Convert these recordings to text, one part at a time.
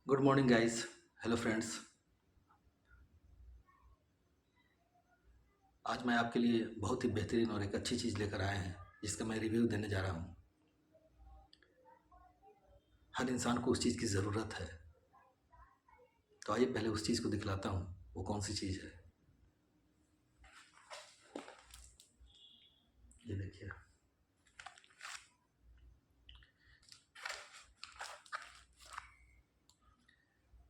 Good morning guys. Hello friends. आज मैं आपके लिए बहुत ही बेहतरीन और एक अच्छी चीज़ लेकर आए हैं जिसका मैं रिव्यू देने जा रहा हूँ। हर इंसान को उस चीज़ की ज़रूरत है, तो आइए पहले उस चीज़ को दिखलाता हूँ वो कौन सी चीज़ है। ये देखिए,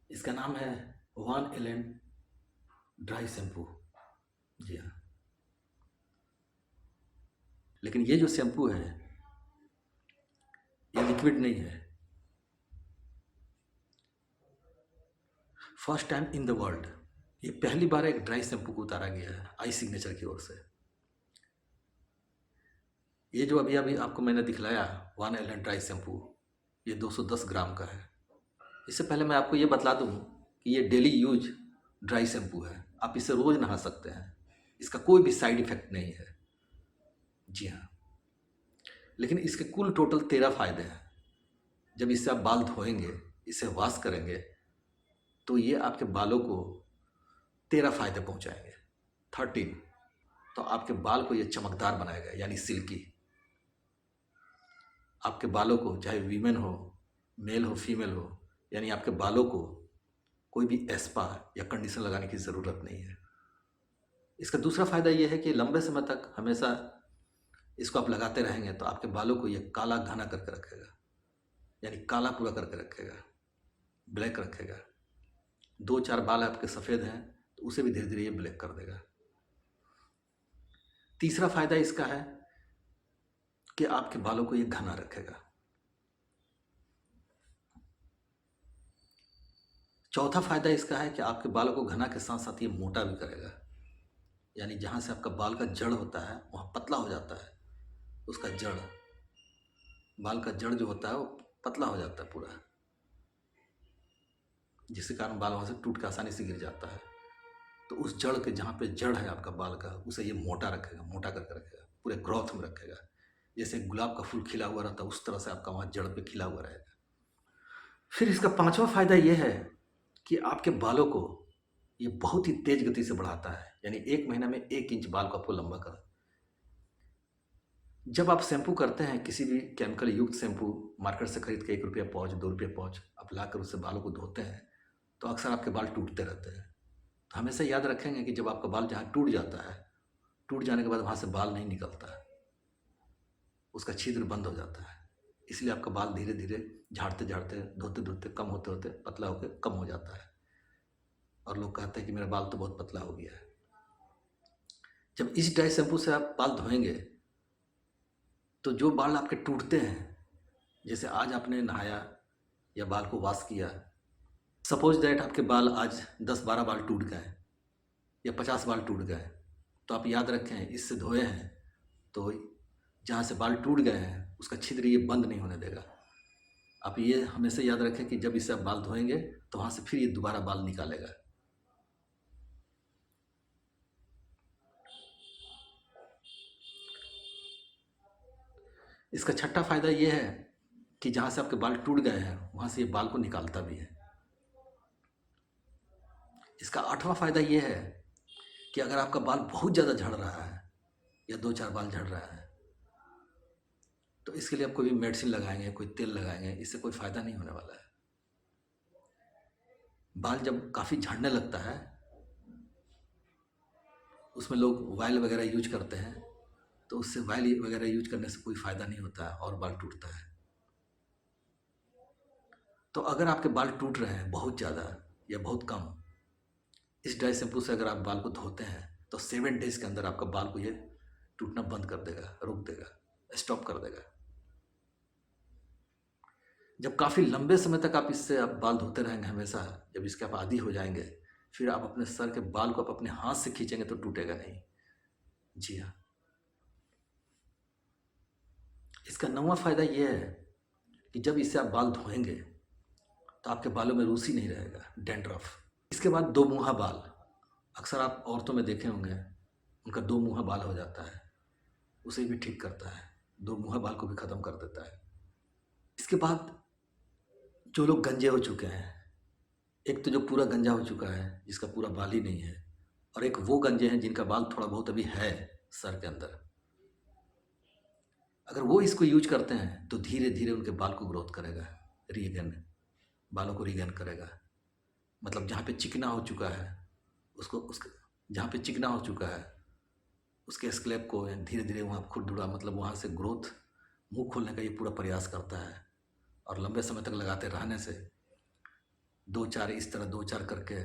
इसका नाम है वन एलेंट ड्राई शैम्पू। जी हाँ, लेकिन ये जो शैम्पू है ये लिक्विड नहीं है। First time in the world ये पहली बार एक ड्राई शैम्पू को उतारा गया है आई सिग्नेचर की ओर से। ये जो अभी अभी आपको मैंने दिखलाया वन एलेंट ड्राई शैम्पू, ये 210 ग्राम का है। इससे पहले मैं आपको ये बतला दूँ कि ये डेली यूज ड्राई शैम्पू है, आप इससे रोज़ नहा सकते हैं, इसका कोई भी साइड इफ़ेक्ट नहीं है। जी हाँ, लेकिन इसके कुल टोटल 13 फ़ायदे हैं। जब इससे आप बाल धोएंगे, इसे वॉश करेंगे, तो ये आपके बालों को 13 फ़ायदे पहुँचाएंगे। 13। तो आपके बाल को ये चमकदार बनाएगा, यानी सिल्की। आपके बालों को, चाहे वीमेन हो, मेल हो, फीमेल हो, यानी आपके बालों को कोई भी एस्पा या कंडीशनर लगाने की ज़रूरत नहीं है। इसका दूसरा फ़ायदा ये है कि लंबे समय तक हमेशा इसको आप लगाते रहेंगे तो आपके बालों को ये काला घना करके रखेगा, यानी काला पूरा करके रखेगा, ब्लैक रखेगा। 2-4 बाल आपके सफ़ेद हैं तो उसे भी धीरे धीरे ये ब्लैक कर देगा। तीसरा फ़ायदा इसका है कि आपके बालों को ये घना रखेगा। चौथा फ़ायदा इसका है कि आपके बालों को घना के साथ साथ ये मोटा भी करेगा, यानी जहाँ से आपका बाल का जड़ होता है वहाँ पतला हो जाता है। उसका जड़, बाल का जड़ जो होता है वो पतला हो जाता है पूरा, जिसके कारण बाल वहाँ से टूट के आसानी से गिर जाता है। तो उस जड़ के, जहाँ पे जड़ है आपका बाल का, उसे ये मोटा रखेगा, मोटा करके रखेगा, पूरे ग्रोथ में रखेगा। जैसे गुलाब का फूल खिला हुआ रहता है उस तरह से आपका वहाँ जड़ पे खिला हुआ रहेगा। फिर इसका पांचवा फायदा ये है कि आपके बालों को ये बहुत ही तेज गति से बढ़ाता है, यानी 1 महीना में 1 इंच बाल को आपको लंबा कर। जब आप शैम्पू करते हैं, किसी भी केमिकल युक्त शैम्पू मार्केट से खरीद के 1 रुपया पाउच, 2 रुपये पाउच आप लाकर उससे बालों को धोते हैं तो अक्सर आपके बाल टूटते रहते हैं। तो हमेशा याद रखेंगे कि जब आपका बाल जहाँ टूट जाता है, टूट जाने के बाद वहाँ से बाल नहीं निकलता है, उसका छिद्र बंद हो जाता है। इसलिए आपका बाल धीरे धीरे झाड़ते झाड़ते, धोते धोते, कम होते होते पतला होकर कम हो जाता है, और लोग कहते हैं कि मेरा बाल तो बहुत पतला हो गया है। जब इस ड्राई शैम्पू से आप बाल धोएंगे तो जो बाल आपके टूटते हैं, जैसे आज आपने नहाया या बाल को वॉश किया, सपोज दैट आपके बाल आज 10-12 बाल टूट गए या 50 बाल टूट गए, तो आप याद रखें इससे धोए हैं तो जहाँ से बाल टूट गए हैं उसका छिद्र ये बंद नहीं होने देगा। आप ये हमेशा याद रखें कि जब इससे आप बाल धोएंगे तो वहाँ से फिर ये दोबारा बाल निकालेगा। इसका छठा फायदा ये है कि जहाँ से आपके बाल टूट गए हैं वहाँ से ये बाल को निकालता भी है। इसका आठवां फायदा ये है कि अगर आपका बाल बहुत ज़्यादा झड़ रहा है या 2-4 बाल झड़ रहा है तो इसके लिए आप कोई भी मेडिसिन लगाएंगे, कोई तेल लगाएंगे, इससे कोई फ़ायदा नहीं होने वाला है। बाल जब काफ़ी झड़ने लगता है उसमें लोग ऑयल वगैरह यूज करते हैं, तो उससे ऑयल वगैरह यूज करने से कोई फ़ायदा नहीं होता है और बाल टूटता है। तो अगर आपके बाल टूट रहे हैं बहुत ज़्यादा या बहुत कम, इस ड्राई शैम्पू से अगर आप बाल को धोते हैं तो 7 डेज़ के अंदर आपका बाल को ये टूटना बंद कर देगा, रोक देगा, स्टॉप कर देगा। जब काफ़ी लंबे समय तक आप इससे आप बाल धोते रहेंगे हमेशा, जब इसके आप आदी हो जाएंगे, फिर आप अपने सर के बाल को आप अपने हाथ से खींचेंगे तो टूटेगा नहीं। जी हाँ। इसका 9वां फ़ायदा ये है कि जब इससे आप बाल धोएंगे तो आपके बालों में रूसी नहीं रहेगा, डैंड्रफ। इसके बाद दो मुँहा बाल, अक्सर आप औरतों में देखे होंगे उनका दो मुँहा बाल हो जाता है, उसे भी ठीक करता है, दो मुँहा बाल को भी ख़त्म कर देता है। इसके बाद जो लोग गंजे हो चुके हैं एक तो जो पूरा गंजा हो चुका है, जिसका पूरा बाल ही नहीं है, और एक वो गंजे हैं जिनका बाल थोड़ा बहुत अभी है सर के अंदर। अगर वो इसको यूज करते हैं तो धीरे धीरे उनके बाल को ग्रोथ करेगा, रीगेन, बालों को रीगेन करेगा। मतलब जहाँ पे चिकना हो चुका है उसको, उसके जहाँ पे चिकना हो चुका है उसके स्कैल्प को धीरे धीरे वहाँ खुरदुरा, मतलब वहाँ से ग्रोथ, मुंह खोलने का ये पूरा प्रयास करता है। और लंबे समय तक लगाते रहने से दो चार इस तरह, दो चार करके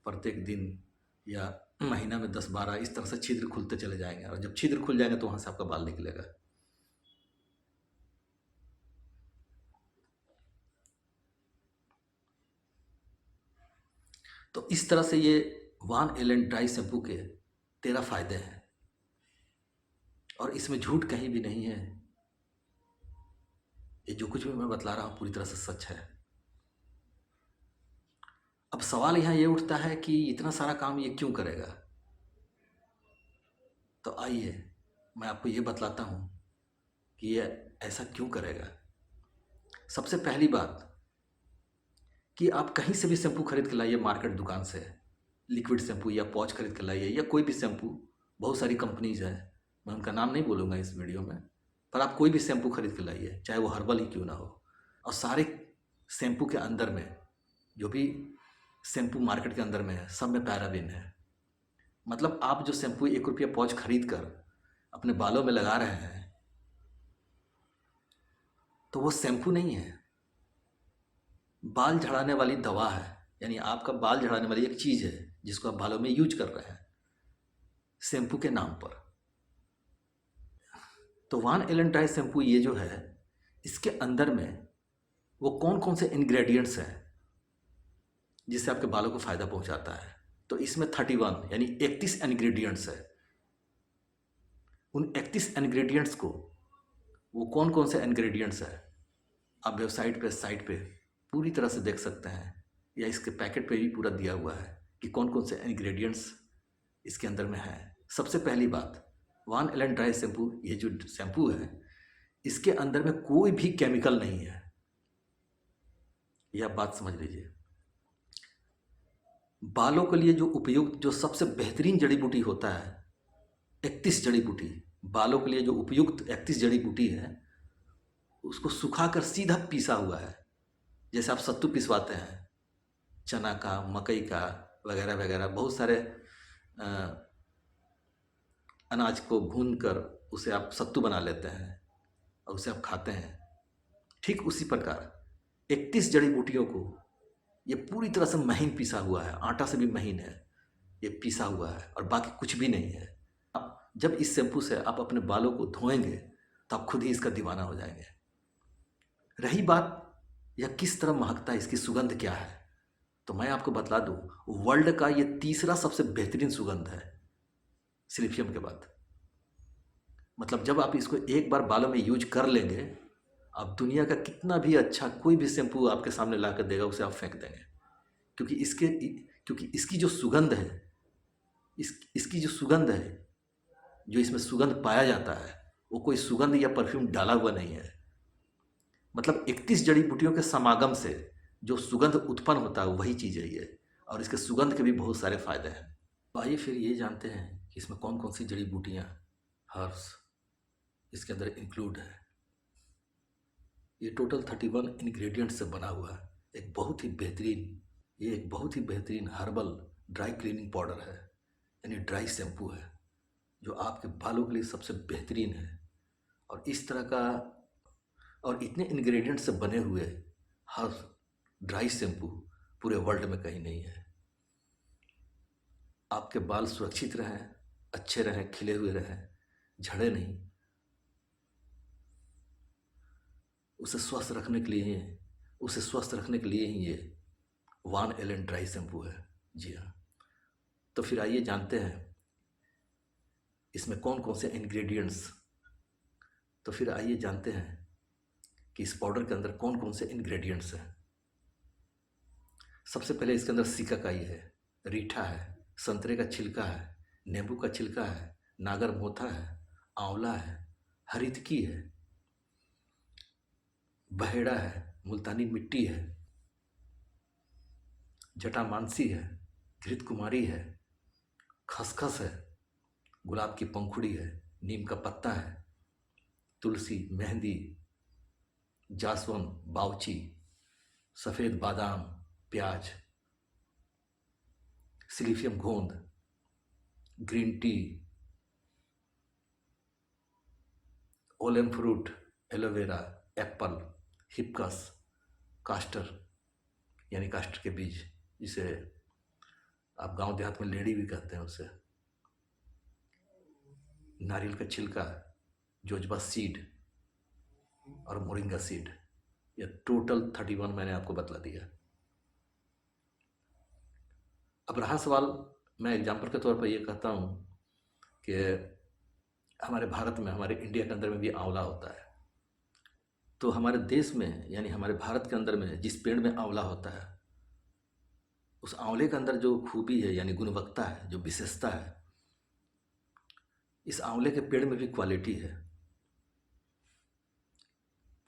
प्रत्येक दिन या महीना में 10-12 इस तरह से छिद्र खुलते चले जाएंगे, और जब छिद्र खुल जाएंगे तो वहाँ से आपका बाल निकलेगा। तो इस तरह से ये वान एलन ड्राई शैम्पू के 13 फायदे हैं, और इसमें झूठ कहीं भी नहीं है। ये जो कुछ भी मैं बतला रहा हूँ पूरी तरह से सच है। अब सवाल यहाँ ये उठता है कि इतना सारा काम ये क्यों करेगा? तो आइए मैं आपको ये बतलाता हूँ कि ये ऐसा क्यों करेगा। सबसे पहली बात कि आप कहीं से भी शैम्पू खरीद के लाइए मार्केट दुकान से, लिक्विड शैम्पू या पॉच खरीद के लाइए, या कोई भी शैम्पू, बहुत सारी कंपनीज हैं, मैं उनका नाम नहीं बोलूँगा इस वीडियो में, पर आप कोई भी शैम्पू खरीद के लाइए, चाहे वो हर्बल ही क्यों ना हो। और सारे शैम्पू के अंदर में, जो भी शैम्पू मार्केट के अंदर में है, सब में पैराबिन है। मतलब आप जो शैम्पू 1 रुपया पॉच खरीद कर अपने बालों में लगा रहे हैं, तो वो शैम्पू नहीं है, बाल झड़ाने वाली दवा है। यानी आपका बाल झड़ाने वाली एक चीज़ है जिसको आप बालों में यूज कर रहे हैं शैम्पू के नाम पर। तो वान एलन ड्राई शैम्पू ये जो है, इसके अंदर में वो कौन कौन से इंग्रेडिएंट्स हैं जिससे आपके बालों को फ़ायदा पहुंचाता है। तो इसमें 31 यानी 31 इंग्रेडिएंट्स है। उन 31 इंग्रेडिएंट्स को, वो कौन कौन से इंग्रेडिएंट्स है, आप वेबसाइट पे, साइट पे पूरी तरह से देख सकते हैं, या इसके पैकेट पे भी पूरा दिया हुआ है कि कौन कौन से इंग्रेडिएंट्स इसके अंदर में है। सबसे पहली बात, वान एलन ड्राई शैम्पू, ये जो शैम्पू है, इसके अंदर में कोई भी केमिकल नहीं है। यह आप बात समझ लीजिए। बालों के लिए जो उपयुक्त, जो सबसे बेहतरीन जड़ी बूटी होता है, 31 जड़ी बूटी, बालों के लिए जो उपयुक्त 31 जड़ी बूटी है, उसको सुखाकर सीधा पीसा हुआ है। जैसे आप सत्तू पिसवाते हैं, चना का, मकई का, वगैरह वगैरह, बहुत सारे अनाज को भून कर उसे आप सत्तू बना लेते हैं और उसे आप खाते हैं। ठीक उसी प्रकार 31 जड़ी बूटियों को ये पूरी तरह से महीन पीसा हुआ है, आटा से भी महीन है ये पीसा हुआ है, और बाकी कुछ भी नहीं है। आप जब इस शैम्पू से आप अपने बालों को धोएंगे तो आप खुद ही इसका दीवाना हो जाएंगे। रही बात यह किस तरह महकता है, इसकी सुगंध क्या है, तो मैं आपको बतला दूं, वर्ल्ड का ये तीसरा सबसे बेहतरीन सुगंध है सिलिफियम के बाद। मतलब जब आप इसको एक बार बालों में यूज कर लेंगे, आप दुनिया का कितना भी अच्छा कोई भी शैम्पू आपके सामने ला कर देगा, उसे आप फेंक देंगे। क्योंकि इसकी जो सुगंध है, इसकी जो सुगंध है, जो इसमें सुगंध पाया जाता है, वो कोई सुगंध या परफ्यूम डाला हुआ नहीं है। मतलब 31 जड़ी बूटियों के समागम से जो सुगंध उत्पन्न होता है वही चीज़ है ये, और इसके सुगंध के भी बहुत सारे फायदे हैं। तो आइए फिर ये जानते हैं कि इसमें कौन कौन सी जड़ी बूटियाँ, हर्ब्स इसके अंदर इंक्लूड है। ये टोटल 31 इंग्रेडिएंट्स से बना हुआ है एक बहुत ही बेहतरीन, ये एक बहुत ही बेहतरीन हर्बल ड्राई क्लीनिंग पाउडर है, यानी ड्राई शैम्पू है, जो आपके बालों के लिए सबसे बेहतरीन है। और इस तरह का, और इतने इंग्रेडिएंट से बने हुए हर ड्राई शैम्पू पूरे वर्ल्ड में कहीं नहीं है। आपके बाल सुरक्षित रहें, अच्छे रहें, खिले हुए रहें, झड़े नहीं, उसे स्वस्थ रखने के लिए ही, उसे स्वस्थ रखने के लिए ही ये वान एलन ड्राई शैम्पू है। जी हाँ। तो फिर आइए जानते हैं इसमें कौन कौन से इंग्रेडिएंट्स, तो फिर आइए जानते हैं कि इस पाउडर के अंदर कौन कौन से इंग्रेडिएंट्स हैं। सबसे पहले इसके अंदर सिकाकाई है, रीठा है, संतरे का छिलका है, नींबू का छिलका है, नागर मोथा है, आंवला है, हरितकी है, बहेड़ा है, मुल्तानी मिट्टी है, जटामांसी है, घृत कुमारी है, खसखस है, गुलाब की पंखुड़ी है, नीम का पत्ता है, तुलसी, मेहंदी, जासवन, बावची, सफ़ेद बादाम, प्याज, सिलिफियम गोंद, ग्रीन टी, ओलेम फ्रूट, एलोवेरा, एप्पल, हिपकस, कास्टर यानी कास्टर के बीज, जिसे आप गांव देहात में लेडी भी कहते हैं उसे, नारियल का छिलका, जोजबा सीड और मोरिंगा सीड। ये टोटल 31 मैंने आपको बतला दिया। अब रहा सवाल, मैं एग्जाम्पल के तौर पर ये कहता हूँ कि हमारे भारत में, हमारे इंडिया के अंदर में भी आंवला होता है। तो हमारे देश में यानी हमारे भारत के अंदर में जिस पेड़ में आंवला होता है, उस आंवले के अंदर जो खूबी है यानी गुणवत्ता है, जो विशेषता है, इस आंवले के पेड़ में भी क्वालिटी है।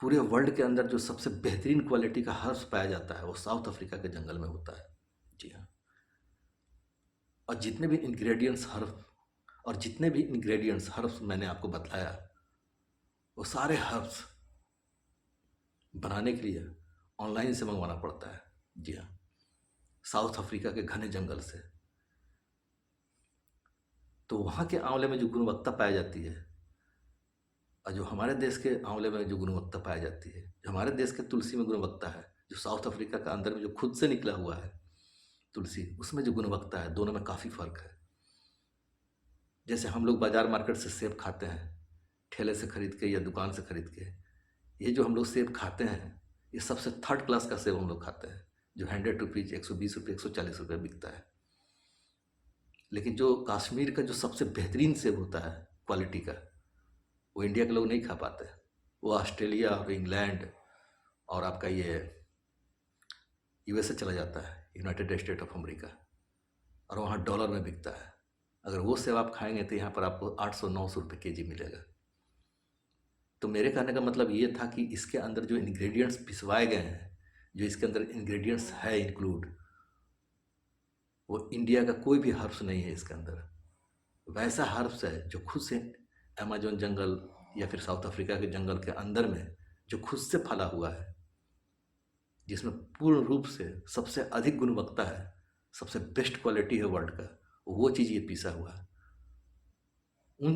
पूरे वर्ल्ड के अंदर जो सबसे बेहतरीन क्वालिटी का हर्ब्स पाया जाता है वो साउथ अफ्रीका के जंगल में होता है। जी हाँ। और जितने भी इंग्रेडिएंट्स हर्ब्स मैंने आपको बतलाया, वो सारे हर्ब्स बनाने के लिए ऑनलाइन से मंगवाना पड़ता है। जी हाँ, साउथ अफ्रीका के घने जंगल से। तो वहाँ के आंवले में जो गुणवत्ता पाई जाती है और जो हमारे देश के आंवले में जो गुणवत्ता पाई जाती है, जो हमारे देश के तुलसी में गुणवत्ता है, जो साउथ अफ्रीका का अंदर में जो खुद से निकला हुआ है तुलसी, उसमें जो गुणवत्ता है, दोनों में काफ़ी फ़र्क है। जैसे हम लोग बाज़ार मार्केट से सेब खाते हैं, ठेले से खरीद के या दुकान से खरीद के, ये जो हम लोग सेब खाते हैं, ये सबसे थर्ड क्लास का सेब हम लोग खाते हैं, जो 100 रुपीज़, 120 रुपये, 140 रुपये बिकता है। लेकिन जो कश्मीर का जो सबसे बेहतरीन सेब होता है क्वालिटी का, वो इंडिया के लोग नहीं खा पाते। वो ऑस्ट्रेलिया और इंग्लैंड और आपका ये यूएसए चला जाता है, यूनाइटेड स्टेट ऑफ अमेरिका, और वहाँ डॉलर में बिकता है। अगर वो सेब आप खाएंगे तो यहाँ पर आपको 800-900 रुपये केजी मिलेगा। तो मेरे कहने का मतलब ये था कि इसके अंदर जो इंग्रेडिएंट्स पिसवाए गए हैं, जो इसके अंदर इंग्रेडिएंट्स है इंक्लूड, वो इंडिया का कोई भी हर्ब्स नहीं है इसके अंदर। वैसा हर्ब्स है जो खुद से अमेजोन जंगल या फिर साउथ अफ्रीका के जंगल के अंदर में जो खुद से फला हुआ है, जिसमें पूर्ण रूप से सबसे अधिक गुणवत्ता है, सबसे बेस्ट क्वालिटी है वर्ल्ड का, वो चीज़ ये पीसा हुआ है। उन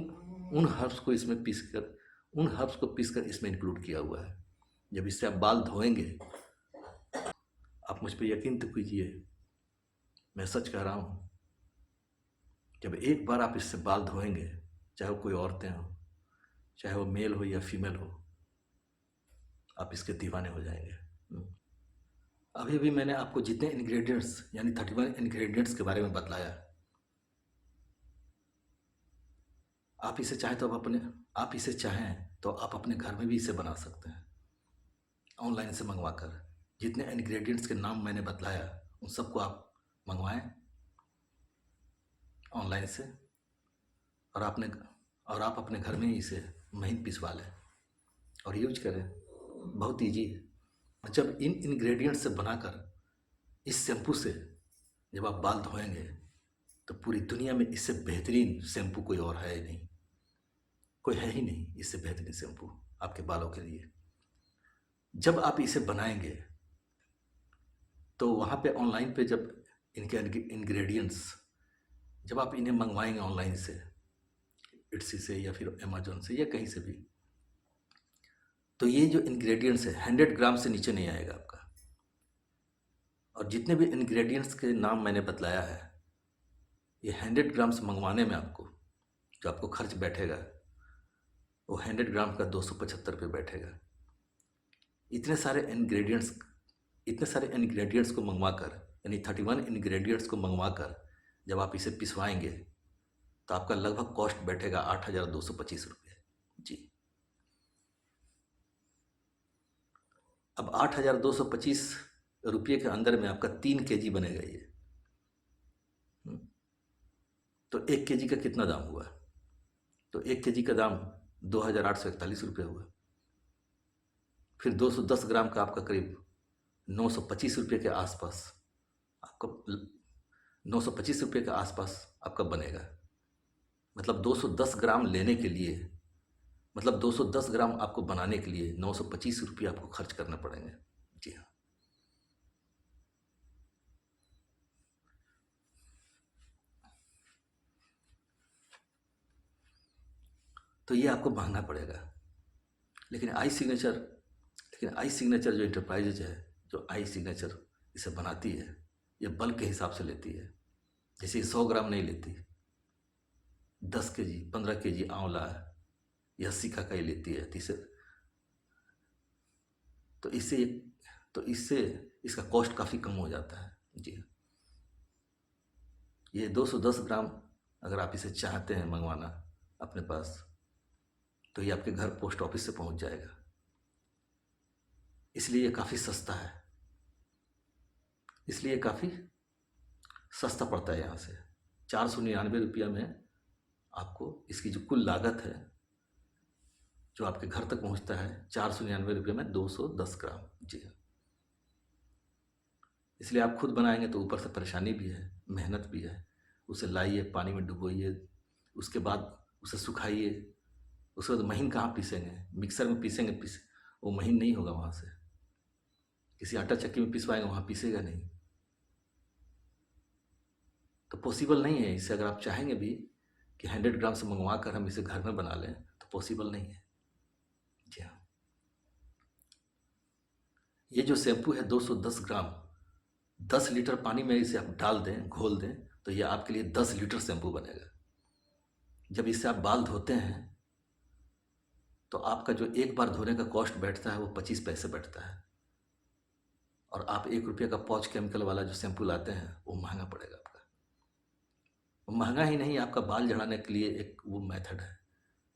उन हर्ब्स को इसमें पीसकर इसमें इंक्लूड किया हुआ है। जब इससे आप बाल धोएंगे, आप मुझ पर यकीन तो कीजिए, मैं सच कह रहा हूँ, जब एक बार आप इससे बाल धोएंगे, चाहे वो कोई औरतें हो, चाहे वो मेल हो या फीमेल हो, आप इसके दीवाने हो जाएंगे। अभी भी मैंने आपको जितने इंग्रेडिएंट्स यानी 31 इंग्रेडिएंट्स के बारे में बतलाया, आप इसे चाहें तो आप अपने घर में भी इसे बना सकते हैं ऑनलाइन से मंगवाकर। जितने इंग्रेडिएंट्स के नाम मैंने बतलाया, उन सबको आप मंगवाएं ऑनलाइन से, और आप अपने घर में ही इसे महीन पिसवा लें और यूज करें। बहुत ईजी है। जब इन इंग्रेडिएंट्स से बनाकर इस शैम्पू से जब आप बाल धोएंगे, तो पूरी दुनिया में इससे बेहतरीन शैम्पू कोई और है ही नहीं, कोई है ही नहीं इससे बेहतरीन शैम्पू आपके बालों के लिए। जब आप इसे बनाएंगे तो वहाँ पे ऑनलाइन पे जब इनके इंग्रेडिएंट्स जब आप इन्हें मंगवाएंगे ऑनलाइन से, इट्सी से या फिर अमेजोन से या कहीं से भी, तो ये जो इंग्रेडिएंट्स है 100 ग्राम से नीचे नहीं आएगा आपका। और जितने भी इंग्रेडिएंट्स के नाम मैंने बतलाया है, ये 100 ग्राम्स मंगवाने में जो आपको खर्च बैठेगा, वो 100 ग्राम का 275 रुपये बैठेगा। इतने सारे इंग्रेडिएंट्स को मंगवाकर, यानी 31 इंग्रेडिएंट्स को मंगवाकर जब आप इसे पिसवाएंगे, तो आपका लगभग कॉस्ट बैठेगा 8,225 रुपये। जी, अब 8,225 रुपये के अंदर में आपका 3 केजी बनेगा ये। तो 1 केजी का कितना दाम हुआ? तो 1 केजी का दाम 2,841 रुपये हुआ। फिर 210 ग्राम का आपका करीब 925 रुपये के आसपास आपको 925 रुपये के आसपास आपका बनेगा। मतलब 210 ग्राम लेने के लिए, मतलब 210 ग्राम आपको बनाने के लिए 925 रुपये आपको खर्च करने पड़ेंगे। जी हाँ। तो ये आपको महंगा पड़ेगा। लेकिन आई सिग्नेचर जो इंटरप्राइजेज है, जो आई सिग्नेचर इसे बनाती है, ये बल्क के हिसाब से लेती है। जैसे 100 ग्राम नहीं लेती, 10 kg 15 kg आंवला या सिक्का का ही लेती है। तो इससे तो इससे इसका कॉस्ट काफ़ी कम हो जाता है। जी हाँ। ये 210 ग्राम अगर आप इसे चाहते हैं मंगवाना अपने पास, तो ये आपके घर पोस्ट ऑफिस से पहुंच जाएगा। इसलिए ये काफ़ी सस्ता है, इसलिए काफ़ी सस्ता पड़ता है। यहाँ से 499 रुपया में आपको इसकी जो कुल लागत है, जो आपके घर तक पहुंचता है, 499 रुपये में 210 ग्राम। जी हाँ। इसलिए आप खुद बनाएंगे तो ऊपर से परेशानी भी है, मेहनत भी है। उसे लाइए, पानी में डुबोइए, उसके बाद उसे सुखाइए। उसके बाद महीन कहाँ पीसेंगे? मिक्सर में पीसेंगे, वो महीन नहीं होगा। वहाँ से किसी आटा चक्की में पिसवाएंगे, वहाँ पीसेगा नहीं। तो पॉसिबल नहीं है इसे। अगर आप चाहेंगे भी कि 100 ग्राम से मंगवा कर हम इसे घर में बना लें, तो पॉसिबल नहीं है। जी हाँ। ये जो शैम्पू है 210 ग्राम, 10 लीटर पानी में इसे आप डाल दें, घोल दें, तो ये आपके लिए 10 लीटर शैम्पू बनेगा। जब इससे आप बाल धोते हैं तो आपका जो एक बार धोने का कॉस्ट बैठता है वो 25 पैसे बैठता है। और आप 1 रुपये का पॉच केमिकल वाला जो शैम्पू लाते हैं वो महंगा पड़ेगा आपका। वो महंगा ही नहीं, आपका बाल झड़ाने के लिए एक वो मेथड है।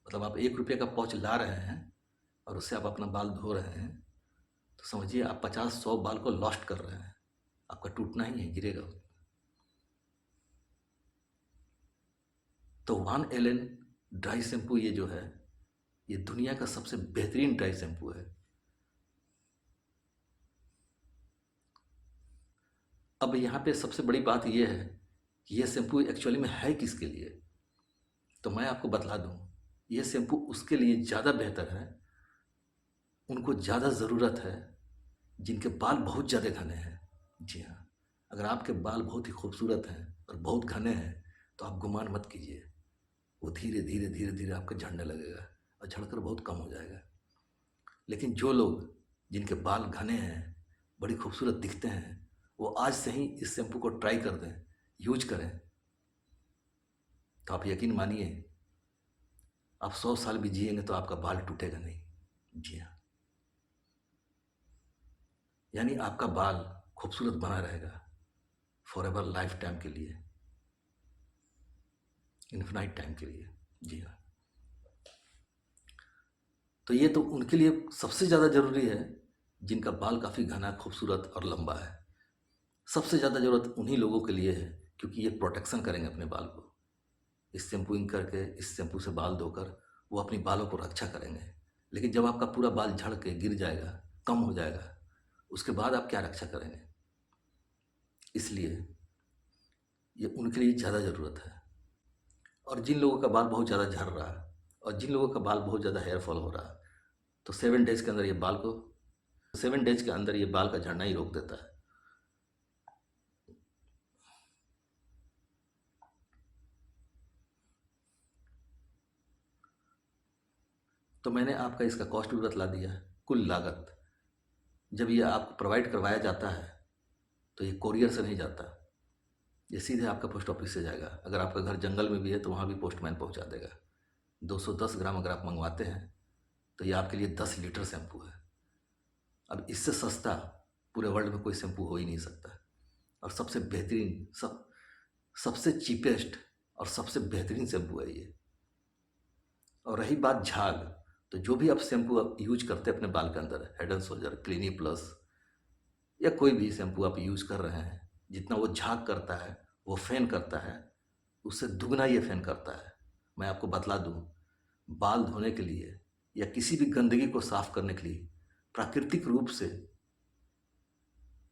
मतलब आप 1 रुपये का पॉच ला रहे हैं और उससे आप अपना बाल धो रहे हैं, तो समझिए आप 50-100 बाल को लॉस्ट कर रहे हैं। आपका टूटना ही है, गिरेगा। तो 1 LN ड्राई शैम्पू ये जो है, ये दुनिया का सबसे बेहतरीन ड्राई शैम्पू है। अब यहाँ पे सबसे बड़ी बात यह है कि ये शैम्पू एक्चुअली में है किसके लिए। तो मैं आपको बतला दूँ, ये शैम्पू उसके लिए ज़्यादा बेहतर है, उनको ज़्यादा ज़रूरत है जिनके बाल बहुत ज़्यादा घने हैं। जी हाँ। अगर आपके बाल बहुत ही खूबसूरत हैं और बहुत घने हैं, तो आप गुमान मत कीजिए, वो धीरे धीरे धीरे धीरे आपके झड़ने लगेगा और झड़कर बहुत कम हो जाएगा। लेकिन जो लोग जिनके बाल घने हैं, बड़ी खूबसूरत दिखते हैं, वो आज से ही इस शैम्पू को ट्राई कर दें, यूज करें, तो आप यकीन मानिए आप 100 साल भी जिएंगे तो आपका बाल टूटेगा नहीं। जी हाँ। यानी आपका बाल खूबसूरत बना रहेगा फॉर एवर, लाइफ टाइम के लिए, इन्फिनाइट टाइम के लिए। जी हाँ। तो ये तो उनके लिए सबसे ज़्यादा ज़रूरी है जिनका बाल काफ़ी घना, खूबसूरत और लंबा है। सबसे ज़्यादा ज़रूरत उन्हीं लोगों के लिए है, क्योंकि ये प्रोटेक्शन करेंगे अपने बाल को। इस शैम्पूइंग करके, इस शैम्पू से बाल धोकर वो अपनी बालों को रक्षा करेंगे। लेकिन जब आपका पूरा बाल झड़ के गिर जाएगा, कम हो जाएगा, उसके बाद आप क्या रक्षा करेंगे? इसलिए ये उनके लिए ज़्यादा ज़रूरत है। और जिन लोगों का बाल बहुत ज़्यादा झड़ रहा है और जिन लोगों का बाल बहुत ज़्यादा हेयर फॉल हो रहा है, तो 7 डेज़ के अंदर ये बाल का झड़ना ही रोक देता है। तो मैंने आपका इसका कॉस्ट भी बतला दिया है, कुल लागत। जब ये आपको प्रोवाइड करवाया जाता है तो ये कोरियर से नहीं जाता, ये सीधे आपका पोस्ट ऑफिस से जाएगा। अगर आपका घर जंगल में भी है तो वहाँ भी पोस्टमैन पहुँचा देगा। 210 ग्राम अगर आप मंगवाते हैं तो ये आपके लिए 10 लीटर शैम्पू है। अब इससे सस्ता पूरे वर्ल्ड में कोई शैम्पू हो ही नहीं सकता। और सबसे बेहतरीन, सबसे चीपेस्ट और सबसे बेहतरीन शैम्पू है ये। और रही बात झाग, तो जो भी आप शैम्पू आप यूज करते हैं अपने बाल के अंदर, head and shoulder, clinic plus या कोई भी शैम्पू आप यूज कर रहे हैं, जितना वो झाग करता है, वो फैन करता है, उससे दुगना ये फैन करता है। मैं आपको बतला दूं, बाल धोने के लिए या किसी भी गंदगी को साफ करने के लिए प्राकृतिक रूप से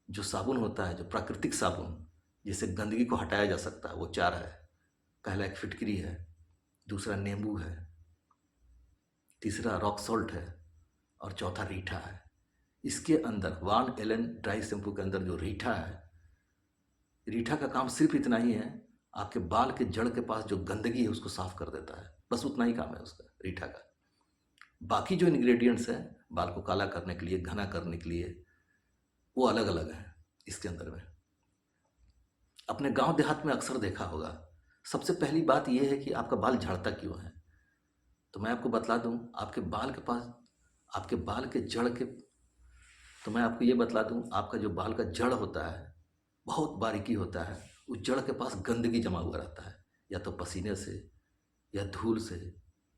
जो साबुन होता है, जो प्राकृतिक साबुन, जिससे गंदगी को हटाया जा सकता है, वो 4 है। पहला एक फिटकरी है, दूसरा नींबू है, तीसरा रॉक सॉल्ट है और चौथा रीठा है। इसके अंदर वान एलन ड्राई शैम्पू के अंदर जो रीठा है, रीठा का काम सिर्फ इतना ही है, आपके बाल के जड़ के पास जो गंदगी है उसको साफ कर देता है। बस उतना ही काम है उसका, रीठा का। बाकी जो इंग्रेडिएंट्स हैं बाल को काला करने के लिए, घना करने के लिए, वो अलग अलग हैं इसके अंदर में। अपने गांव देहात में अक्सर देखा होगा, सबसे पहली बात यह है कि आपका बाल झड़ता क्यों है। तो मैं आपको बतला दूं, आपके बाल के पास, आपके बाल के जड़ के, तो मैं आपको ये बतला दूं, आपका जो बाल का जड़ होता है बहुत बारीकी होता है। उस जड़ के पास गंदगी जमा हुआ रहता है, या तो पसीने से, या धूल से,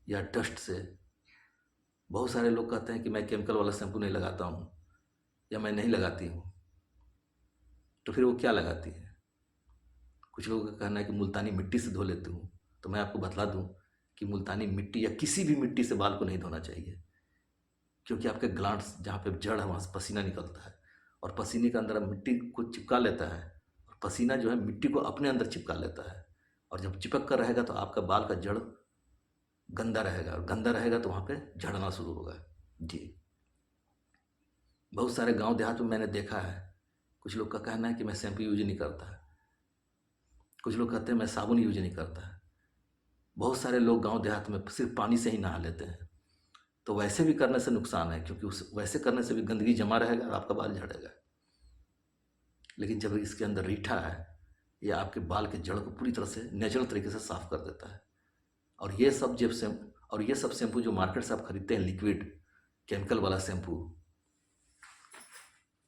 या डस्ट से। बहुत सारे लोग कहते हैं कि मैं केमिकल वाला शैम्पू नहीं लगाता हूँ, या मैं नहीं लगाती हूँ। तो फिर वो क्या लगाती है? कुछ लोगों का कहना है कि मुल्तानी मिट्टी से धो लेती हूँ। तो मैं आपको बतला दूँ कि मुल्तानी मिट्टी या किसी भी मिट्टी से बाल को नहीं धोना चाहिए, क्योंकि आपके ग्लैंड्स जहाँ पे जड़ है वहाँ से पसीना निकलता है, और पसीने के अंदर मिट्टी को चिपका लेता है, और पसीना जो है मिट्टी को अपने अंदर चिपका लेता है। और जब चिपक कर रहेगा तो आपका बाल का जड़ गंदा रहेगा, और गंदा रहेगा तो वहाँ पे झड़ना शुरू होगा। जी, बहुत सारे गांव देहात में मैंने देखा है, कुछ लोग का कहना है कि मैं शैम्पू यूज नहीं करता है, कुछ लोग कहते हैं मैं साबुन यूज नहीं करता है। बहुत सारे लोग गांव देहात में सिर्फ पानी से ही नहा लेते हैं। तो वैसे भी करने से नुकसान है, क्योंकि उस वैसे करने से भी गंदगी जमा रहेगा और आपका बाल झड़ेगा। लेकिन जब इसके अंदर रीठा है, ये आपके बाल के जड़ को पूरी तरह से नेचुरल तरीके से साफ कर देता है। और ये सब शैम्पू जो मार्केट से आप खरीदते हैं, लिक्विड केमिकल वाला शैम्पू,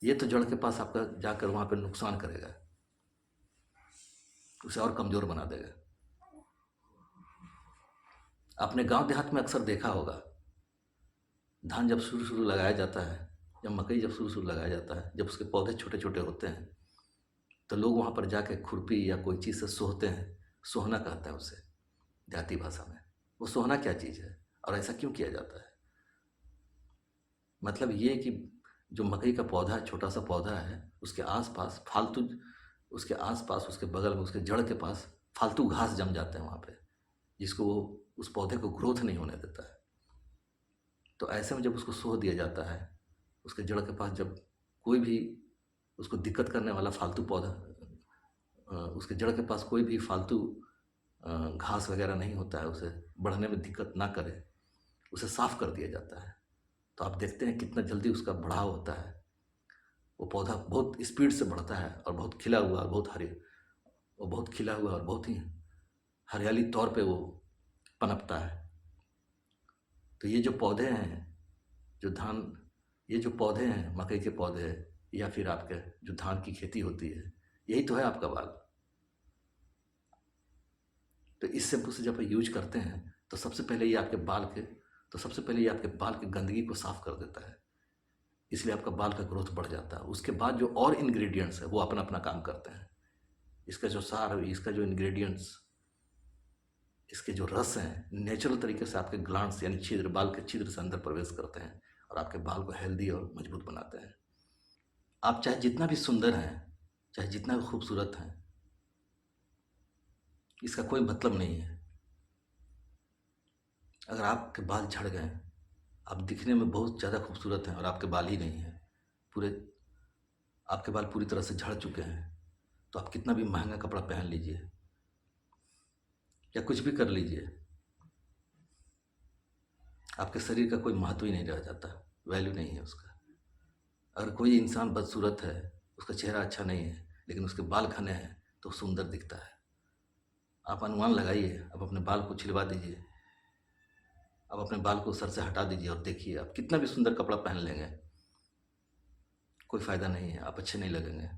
ये तो जड़ के पास आपका जाकर वहाँ पे नुकसान करेगा, उसे और कमज़ोर बना देगा। आपने गांव देहात में अक्सर देखा होगा, धान जब शुरू शुरू लगाया जाता है, या मकई जब शुरू शुरू लगाया जाता है, जब उसके पौधे छोटे छोटे होते हैं, तो लोग वहाँ पर जाके खुरपी या कोई चीज़ से सोहते हैं। सोहना कहते हैं उसे देहाती भाषा में। वो सोहना क्या चीज़ है और ऐसा क्यों किया जाता है? मतलब ये कि जो मकई का पौधा, छोटा सा पौधा है, उसके आसपास फालतू, उसके आसपास, उसके बगल में, उसके जड़ के पास फालतू घास जम जाते हैं वहाँ पे, जिसको वो उस पौधे को ग्रोथ नहीं होने देता है। तो ऐसे में जब उसको सोह दिया जाता है, उसके जड़ के पास जब कोई भी उसको दिक्कत करने वाला फालतू पौधा, उसके जड़ के पास कोई भी फालतू घास वगैरह नहीं होता है, उसे बढ़ने में दिक्कत ना करे, उसे साफ कर दिया जाता है। तो आप देखते हैं कितना जल्दी उसका बढ़ाव होता है। वो पौधा बहुत स्पीड से बढ़ता है और बहुत खिला हुआ और बहुत खिला हुआ और बहुत ही हरियाली तौर पे वो पनपता है। तो ये जो पौधे हैं, जो धान, ये जो पौधे हैं, मकई के पौधे, या फिर आपके जो धान की खेती होती है, यही तो है आपका बाल। तो इस शैम्पू से जब यूज करते हैं तो सबसे पहले ये आपके बाल के गंदगी को साफ कर देता है, इसलिए आपका बाल का ग्रोथ बढ़ जाता है। उसके बाद जो और इंग्रेडिएंट्स है वो अपना अपना काम करते हैं। इसका जो सार, इसका जो इंग्रेडिएंट्स, इसके जो रस हैं, नेचुरल तरीके से आपके ग्लैंड्स यानी छिद्र, बाल के छिद्र से अंदर प्रवेश करते हैं और आपके बाल को हेल्दी और मजबूत बनाते हैं। आप चाहे जितना भी सुंदर हैं, चाहे जितना भी खूबसूरत हैं, इसका कोई मतलब नहीं है अगर आपके बाल झड़ गए। आप दिखने में बहुत ज़्यादा खूबसूरत हैं और आपके बाल ही नहीं हैं, पूरे आपके बाल पूरी तरह से झड़ चुके हैं, तो आप कितना भी महंगा कपड़ा पहन लीजिए या कुछ भी कर लीजिए, आपके शरीर का कोई महत्व ही नहीं रह जाता, वैल्यू नहीं है उसका। अगर कोई इंसान बदसूरत है, उसका चेहरा अच्छा नहीं है, लेकिन उसके बाल घने हैं, तो सुंदर दिखता है। आप अनुमान लगाइए, आप अपने बाल को छिलवा दीजिए, आप अपने बाल को सर से हटा दीजिए और देखिए, आप कितना भी सुंदर कपड़ा पहन लेंगे, कोई फ़ायदा नहीं है, आप अच्छे नहीं लगेंगे।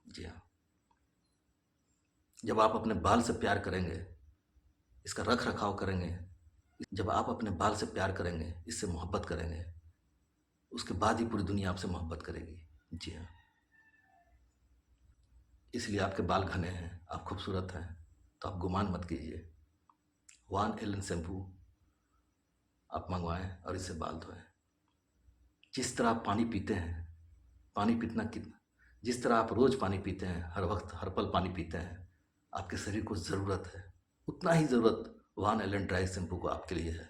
जी हाँ, जब आप अपने बाल से प्यार करेंगे, इसका रख रखाव करेंगे, जब आप अपने बाल से प्यार करेंगे, इससे मोहब्बत करेंगे, उसके बाद ही पूरी दुनिया आपसे मोहब्बत करेगी। जी हाँ, इसलिए आपके बाल घने हैं, आप खूबसूरत हैं, तो आप गुमान मत कीजिए। वान एलन शैम्पू आप मंगवाएं और इससे बाल धोएं। जिस तरह आप पानी पीते हैं, पानी पीतना कितना जिस तरह आप रोज़ पानी पीते हैं, हर वक़्त, हर पल पानी पीते हैं, आपके शरीर को ज़रूरत है, उतना ही ज़रूरत वान एलन ड्राई शैम्पू को आपके लिए है,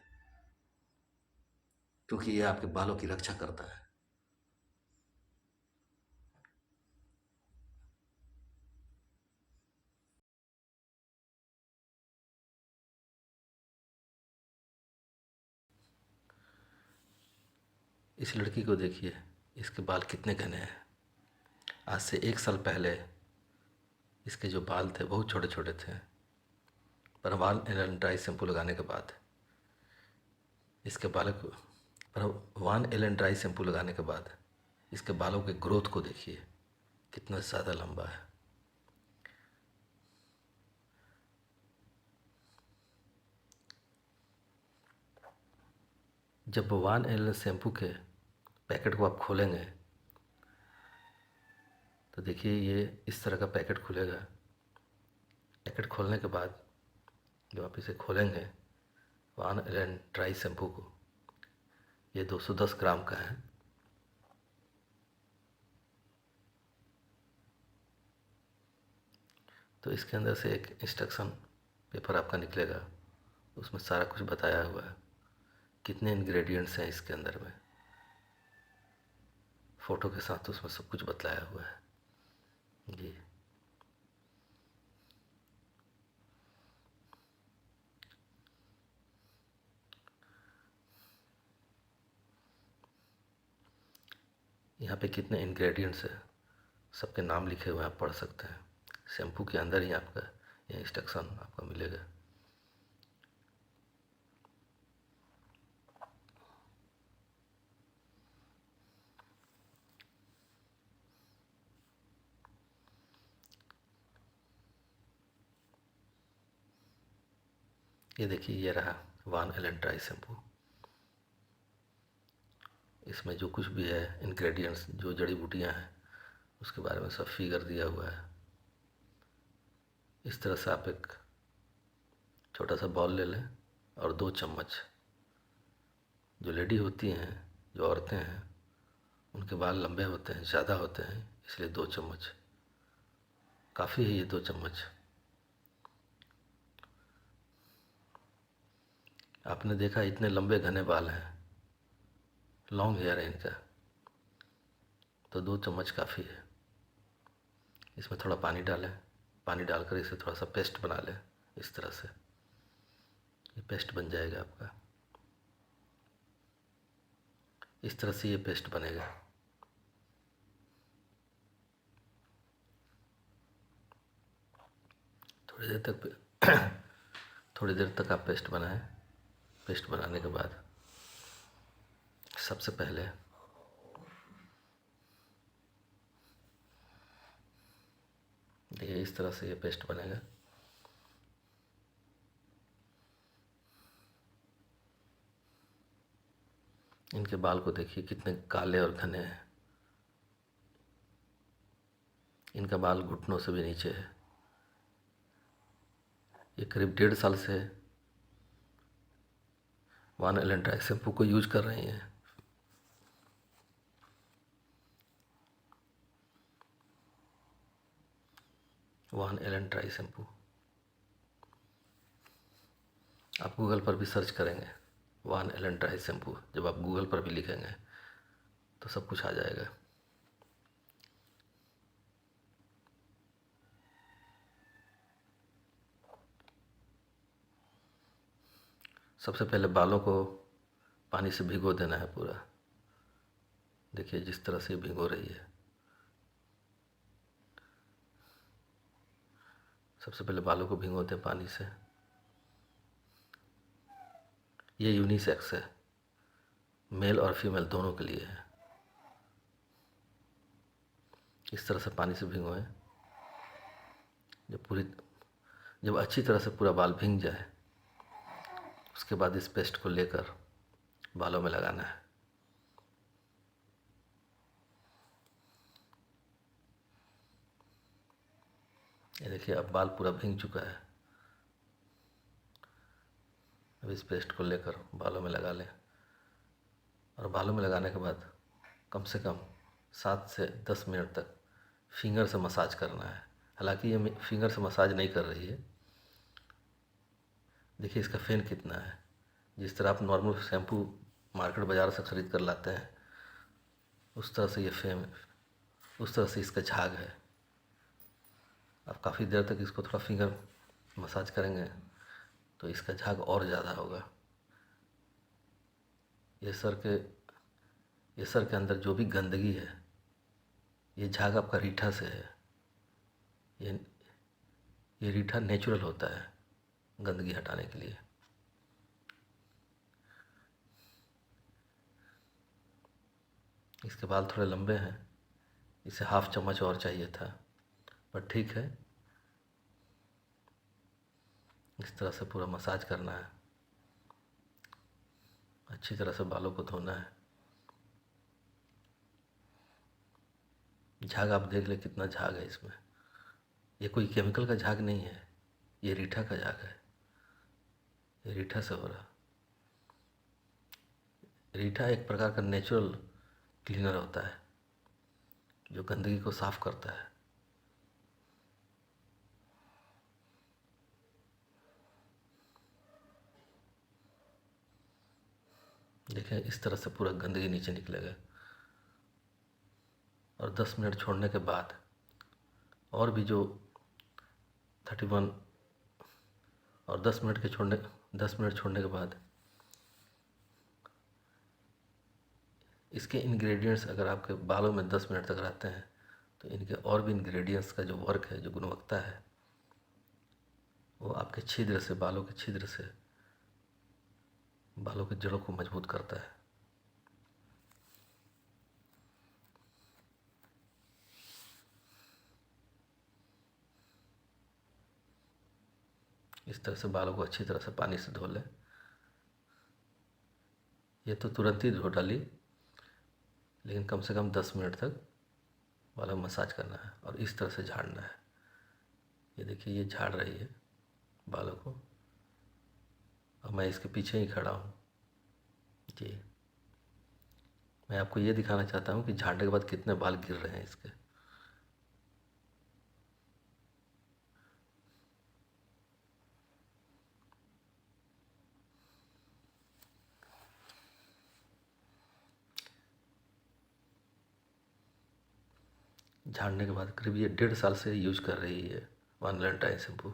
क्योंकि ये आपके बालों की रक्षा करता है। इस लड़की को देखिए, इसके बाल कितने घने हैं। आज से 1 साल पहले इसके जो बाल थे बहुत छोटे-छोटे थे, पर वान एलन ड्राई शैम्पू लगाने के बाद इसके बालों को पर वान एलन ड्राई शैम्पू लगाने के बाद इसके बालों के ग्रोथ को देखिए, कितना ज़्यादा लंबा है। जब वान एलन शैम्पू के पैकेट को आप खोलेंगे तो देखिए ये इस तरह का पैकेट खुलेगा। पैकेट खोलने के बाद जब आप इसे खोलेंगे वान एलन ड्राई शैम्पू को, ये 210 ग्राम का है। तो इसके अंदर से एक इंस्ट्रक्शन पेपर आपका निकलेगा, उसमें सारा कुछ बताया हुआ है, कितने इंग्रेडिएंट्स हैं इसके अंदर में, फ़ोटो के साथ उसमें सब कुछ बताया हुआ है जी। यहाँ पे कितने इंग्रेडिएंट्स है, सबके नाम लिखे हुए हैं, आप पढ़ सकते हैं। शैम्पू के अंदर ही आपका ये इंस्ट्रक्शन आपको मिलेगा। ये देखिए, ये रहा वान एलन ड्राई शैम्पू। इसमें जो कुछ भी है इंग्रेडिएंट्स, जो जड़ी बूटियाँ हैं, उसके बारे में सब फिगर दिया हुआ है। इस तरह से आप एक छोटा सा बॉल ले लें और 2 चम्मच, जो लेडी होती हैं, जो औरतें हैं, उनके बाल लंबे होते हैं, ज़्यादा होते हैं, इसलिए 2 चम्मच काफ़ी है। ये 2 चम्मच आपने देखा, इतने लंबे घने बाल हैं, लॉन्ग हेयर है इनका, तो 2 चम्मच काफ़ी है। इसमें थोड़ा पानी डालें, पानी डालकर इसे थोड़ा सा पेस्ट बना लें। इस तरह से ये पेस्ट बन जाएगा आपका। इस तरह से ये पेस्ट बनेगा। थोड़ी देर तक थोड़ी देर तक आप पेस्ट बनाएं। पेस्ट बनाने के बाद सबसे पहले देखिए, इस तरह से ये पेस्ट बनेगा। इनके बाल को देखिए कितने काले और घने हैं। इनका बाल घुटनों से भी नीचे है। ये करीब 1.5 साल से वान एलन ड्राई शैम्पू को यूज कर रही हैं। वान एलन ड्राई शैम्पू आप गूगल पर भी सर्च करेंगे, वान एलन ड्राई शैम्पू, जब आप गूगल पर भी लिखेंगे तो सब कुछ आ जाएगा। सबसे पहले बालों को पानी से भिगो देना है पूरा। देखिए जिस तरह से भिगो रही है। सबसे पहले बालों को भिगोते हैं पानी से। ये यूनिसेक्स है, मेल और फीमेल दोनों के लिए है। इस तरह से पानी से भिगोएं। जब अच्छी तरह से पूरा बाल भीग जाए, उसके बाद इस पेस्ट को लेकर बालों में लगाना है। ये देखिए, अब बाल पूरा भीग चुका है। अब इस पेस्ट को लेकर बालों में लगा लें, और बालों में लगाने के बाद कम से कम 7 से 10 मिनट तक फिंगर से मसाज करना है। हालांकि ये फिंगर से मसाज नहीं कर रही है। देखिए इसका फेन कितना है। जिस तरह आप नॉर्मल शैम्पू मार्केट बाज़ार से ख़रीद कर लाते हैं, उस तरह से ये फेन, उस तरह से इसका झाग है। आप काफ़ी देर तक इसको थोड़ा फिंगर मसाज करेंगे तो इसका झाग और ज़्यादा होगा। ये सर के अंदर जो भी गंदगी है, ये झाग आपका रीठा से है। ये ये रीठा नेचुरल होता है गंदगी हटाने के लिए। इसके बाल थोड़े लंबे हैं, इसे हाफ चम्मच और चाहिए था, पर ठीक है। इस तरह से पूरा मसाज करना है, अच्छी तरह से बालों को धोना है। झाग आप देख ले कितना झाग है इसमें। ये कोई केमिकल का झाग नहीं है, ये रीठा का झाग है। ये रीठा से हो रहा। रीठा एक प्रकार का नेचुरल क्लीनर होता है जो गंदगी को साफ करता है। देखिए इस तरह से पूरा गंदगी नीचे निकलेगा। और 10 मिनट छोड़ने के बाद और भी जो 31 और 10 मिनट छोड़ने के बाद इसके इंग्रेडिएंट्स अगर आपके बालों में 10 मिनट तक रहते हैं तो इनके और भी इंग्रेडिएंट्स का जो वर्क है, जो गुणवत्ता है, वो आपके छिद्र से, बालों के छिद्र से बालों की जड़ों को मजबूत करता है। इस तरह से बालों को अच्छी तरह से पानी से धो लें। ये तो तुरंत ही धो डाली, लेकिन कम से कम 10 मिनट तक बालों में मसाज करना है और इस तरह से झाड़ना है। ये देखिए ये झाड़ रही है बालों को और मैं इसके पीछे ही खड़ा हूँ जी। मैं आपको ये दिखाना चाहता हूँ कि झाड़ने के बाद कितने बाल गिर रहे हैं इसके। झाड़ने के बाद करीब ये 1.5 साल से यूज कर रही है वन एलेंन ड्राई शैम्पू।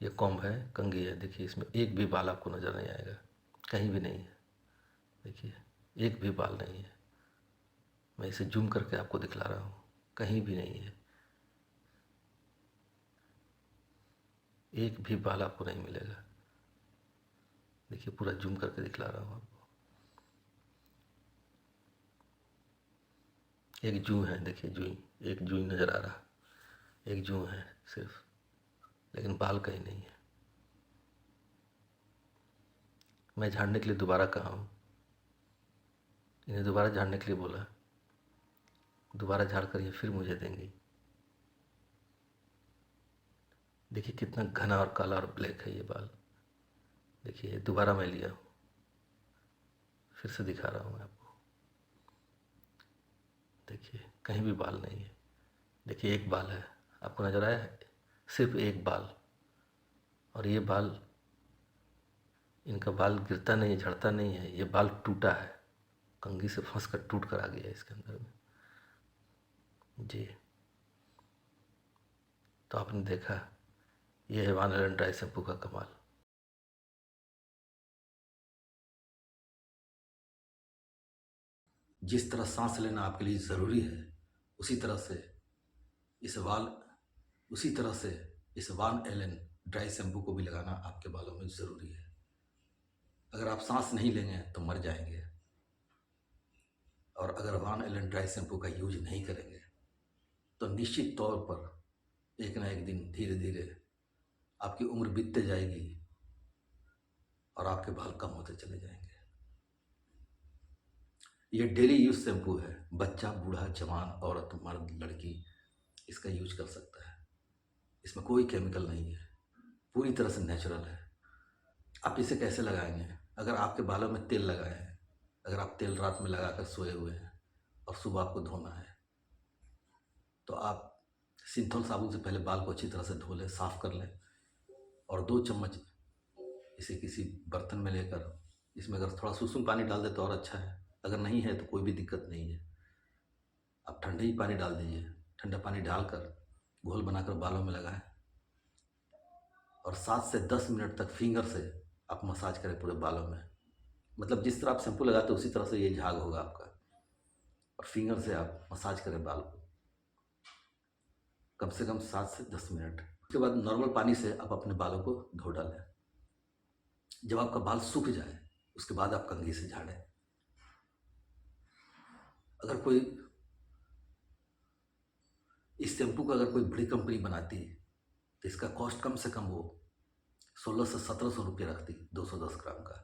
ये कॉम्ब है, कंघी है। देखिए इसमें एक भी बाल आपको नज़र नहीं आएगा, कहीं भी नहीं है। देखिए एक भी बाल नहीं है। मैं इसे जूम करके आपको दिखला रहा हूँ, कहीं भी नहीं है, एक भी बाल आपको नहीं मिलेगा। देखिए पूरा जूम करके दिखला रहा हूँ आपको। एक जू है, देखिए जूई, एक जूई नज़र आ रहा, एक जू है सिर्फ, लेकिन बाल कहीं नहीं है। मैं झाड़ने के लिए दोबारा कहा हूँ, इन्हें दोबारा झाड़ने के लिए बोला, दोबारा झाड़ कर ये फिर मुझे देंगी। देखिए कितना घना और काला और ब्लैक है ये बाल। देखिए दोबारा मैं लिया हूँ, फिर से दिखा रहा हूँ मैं आपको। देखिए कहीं भी बाल नहीं है। देखिए एक बाल है, आपको नज़र आया है, सिर्फ एक बाल। और ये बाल, इनका बाल गिरता नहीं है, झड़ता नहीं है, ये बाल टूटा है, कंघी से फंस कर टूट कर आ गया है इसके अंदर में जी। तो आपने देखा, ये है वन एलेंन ड्राई शैम्पू का कमाल। जिस तरह सांस लेना आपके लिए ज़रूरी है, उसी तरह से इस वाल उसी तरह से इस वन एलेन ड्राई शैम्पू को भी लगाना आपके बालों में ज़रूरी है। अगर आप सांस नहीं लेंगे तो मर जाएंगे, और अगर वन एलेन ड्राई शैम्पू का यूज नहीं करेंगे तो निश्चित तौर पर एक ना एक दिन धीरे धीरे आपकी उम्र बीतते जाएगी और आपके बाल कम होते चले जाएंगे। ये डेली यूज शैम्पू है, बच्चा, बूढ़ा, जवान, औरत, मर्द, लड़की इसका यूज कर सकता है। इसमें कोई केमिकल नहीं है, पूरी तरह से नेचुरल है। आप इसे कैसे लगाएंगे? अगर आपके बालों में तेल लगाए हैं, अगर आप तेल रात में लगा कर सोए हुए हैं और सुबह आपको धोना है, तो आप सिंथॉल साबुन से पहले बाल को अच्छी तरह से धो लें, साफ़ कर लें और 2 चम्मच इसे किसी बर्तन में लेकर इसमें अगर थोड़ा सुसुम पानी डाल दें तो और अच्छा है, अगर नहीं है तो कोई भी दिक्कत नहीं है। आप ठंडे ही पानी डाल दीजिए, ठंडा पानी डालकर घोल बनाकर बालों में लगाएँ और 7 से 10 मिनट तक फिंगर से आप मसाज करें पूरे बालों में। मतलब जिस तरह आप शैम्पू लगाते हो उसी तरह से ये झाग होगा आपका और फिंगर से आप मसाज करें बाल को कम से कम 7 से 10 मिनट। उसके बाद नॉर्मल पानी से आप अपने बालों को धो डालें। जब आपका बाल सूख जाए उसके बाद आप कंघी से झाड़ें। अगर कोई इस शैम्पू को अगर कोई बड़ी कंपनी बनाती तो इसका कॉस्ट कम से कम वो 1600 से 1700 रुपये रखती 210 ग्राम का।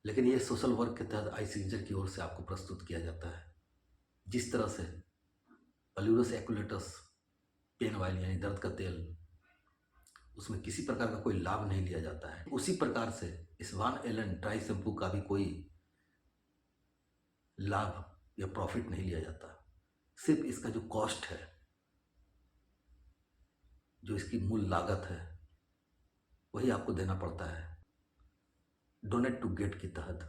लेकिन ये सोशल वर्क के तहत आई सिग्नेचर की ओर से आपको प्रस्तुत किया जाता है। जिस तरह से पल्यूरस एक्युलेटस पेन ऑयल यानी दर्द का तेल, उसमें किसी प्रकार का कोई लाभ नहीं लिया जाता है, उसी प्रकार से इस वान एलन ड्राई शैम्पू का भी कोई लाभ या प्रॉफिट नहीं लिया जाता। सिर्फ इसका जो कॉस्ट है, जो इसकी मूल लागत है, वही आपको देना पड़ता है डोनेट टू गेट के तहत।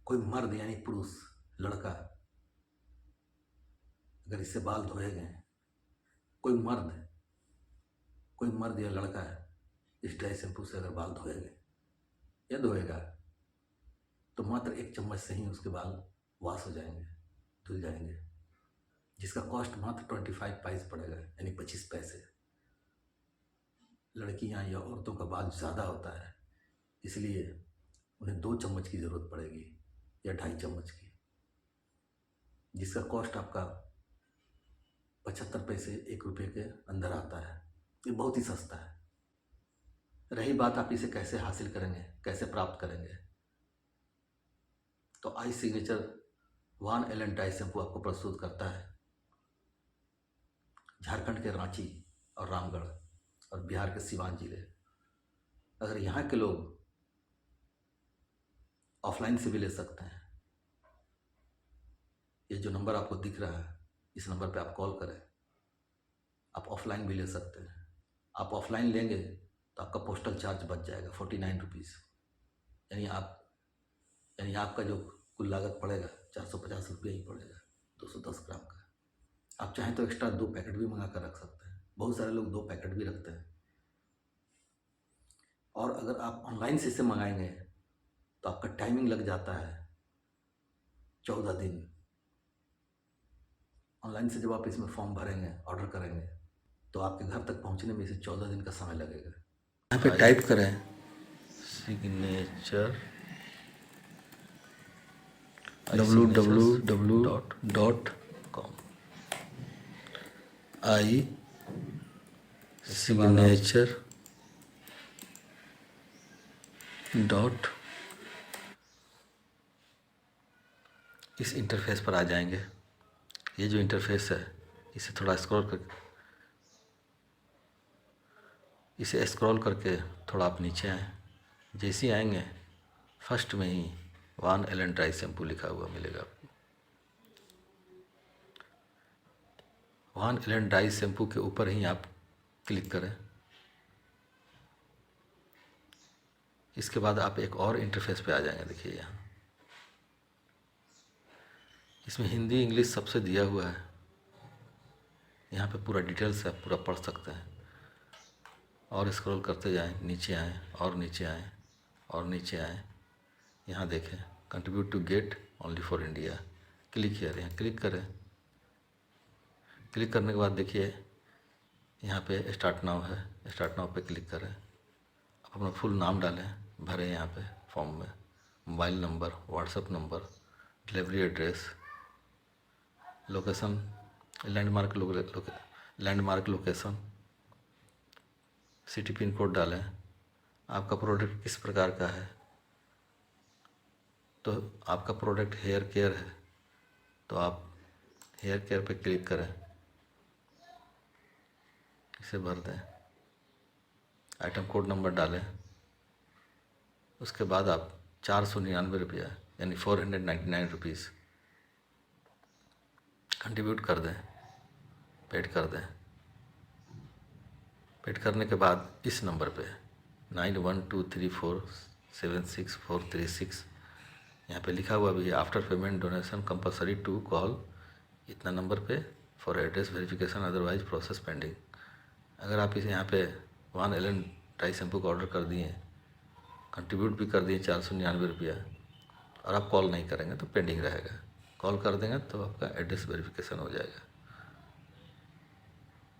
कोई मर्द यानी पुरुष, लड़का अगर इससे बाल धोए गए, कोई मर्द या लड़का इस ड्राई शैम्पू से अगर बाल धोएंगे या धोएगा तो मात्र 1 चम्मच से ही उसके बाल वॉश हो जाएंगे, धुल जाएंगे, जिसका कॉस्ट मात्र 25 पैसे पड़ेगा यानी 25 पैसे। लड़कियां या औरतों का बाल ज़्यादा होता है, इसलिए उन्हें 2 चम्मच की ज़रूरत पड़ेगी या 2.5 चम्मच की, जिसका कॉस्ट आपका 75 पैसे 1 रुपये के अंदर आता है। ये बहुत ही सस्ता है। रही बात आप इसे कैसे हासिल करेंगे, कैसे प्राप्त करेंगे, तो आई सिग्नेचर वान एलन ड्राई शैम्पू आपको प्रस्तुत करता है झारखंड के रांची और रामगढ़ और बिहार के सिवान जिले। अगर यहाँ के लोग ऑफलाइन से भी ले सकते हैं, ये जो नंबर आपको दिख रहा है इस नंबर पे आप कॉल करें। आप ऑफलाइन भी ले सकते हैं। आप ऑफलाइन लेंगे तो आपका पोस्टल चार्ज बच जाएगा 49 रुपीज़, यानी आपका जो कुल लागत पड़ेगा 450 रुपये ही पड़ेगा 210 ग्राम का। आप चाहें तो एक्स्ट्रा 2 पैकेट भी मंगा कर रख सकते हैं। बहुत सारे लोग 2 पैकेट भी रखते हैं। और अगर आप ऑनलाइन से इसे मंगाएंगे तो आपका टाइमिंग लग जाता है 14 दिन। ऑनलाइन से जब आप इसमें फॉर्म भरेंगे, ऑर्डर करेंगे, तो आपके घर तक पहुंचने में इसे 14 दिन का समय लगेगा। यहाँ पे टाइप करें सिग्नेचर www.com आई सिग्नेचर डॉट इस इंटरफेस पर आ जाएंगे। ये जो इंटरफेस है इसे थोड़ा स्क्रॉल करके थोड़ा आप नीचे आएँ। जैसे ही आएंगे फर्स्ट में ही वान एलन ड्राई शैम्पू लिखा हुआ मिलेगा आपको। वान एलन ड्राई शैम्पू के ऊपर ही आप क्लिक करें। इसके बाद आप एक और इंटरफेस पे आ जाएंगे। देखिए यहाँ इसमें हिंदी इंग्लिश सबसे दिया हुआ है। यहाँ पे पूरा डिटेल्स है, पूरा पढ़ सकते हैं। और स्क्रॉल करते जाएं, नीचे आएँ और नीचे आएँ और नीचे आएँ। यहाँ देखें contribute to get only for India, click here, यहाँ क्लिक करें। क्लिक करने के बाद देखिए यहाँ पे स्टार्ट नाउ है, स्टार्ट नाउ पे क्लिक करें। आप अपना फुल नाम डालें, भरें यहाँ पे फॉर्म में, mobile number, WhatsApp number, delivery address, location, landmark location, city pin code डालें। आपका प्रोडक्ट किस प्रकार का है, तो आपका प्रोडक्ट हेयर केयर है तो आप हेयर केयर पे क्लिक करें, इसे भर दें। आइटम कोड नंबर डालें। उसके बाद आप 499 रुपया यानी 499 रुपीज़ कंट्रीब्यूट कर दें, पेड कर दें। पेड करने के बाद इस नंबर पे 9123476436 यहाँ पे लिखा हुआ भी है, after payment donation compulsory to call इतना नंबर पे for address verification otherwise process pending. अगर आप इसे यहाँ पे 1 एलन ड्राई शैम्पू का ऑर्डर कर दिए, कंट्रीब्यूट भी कर दिए 499 रुपया, और आप कॉल नहीं करेंगे तो पेंडिंग रहेगा। कॉल कर देंगे तो आपका एड्रेस वेरिफिकेशन हो जाएगा।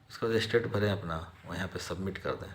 उसके बाद स्टेट भरें अपना, वहाँ पे सबमिट कर दें।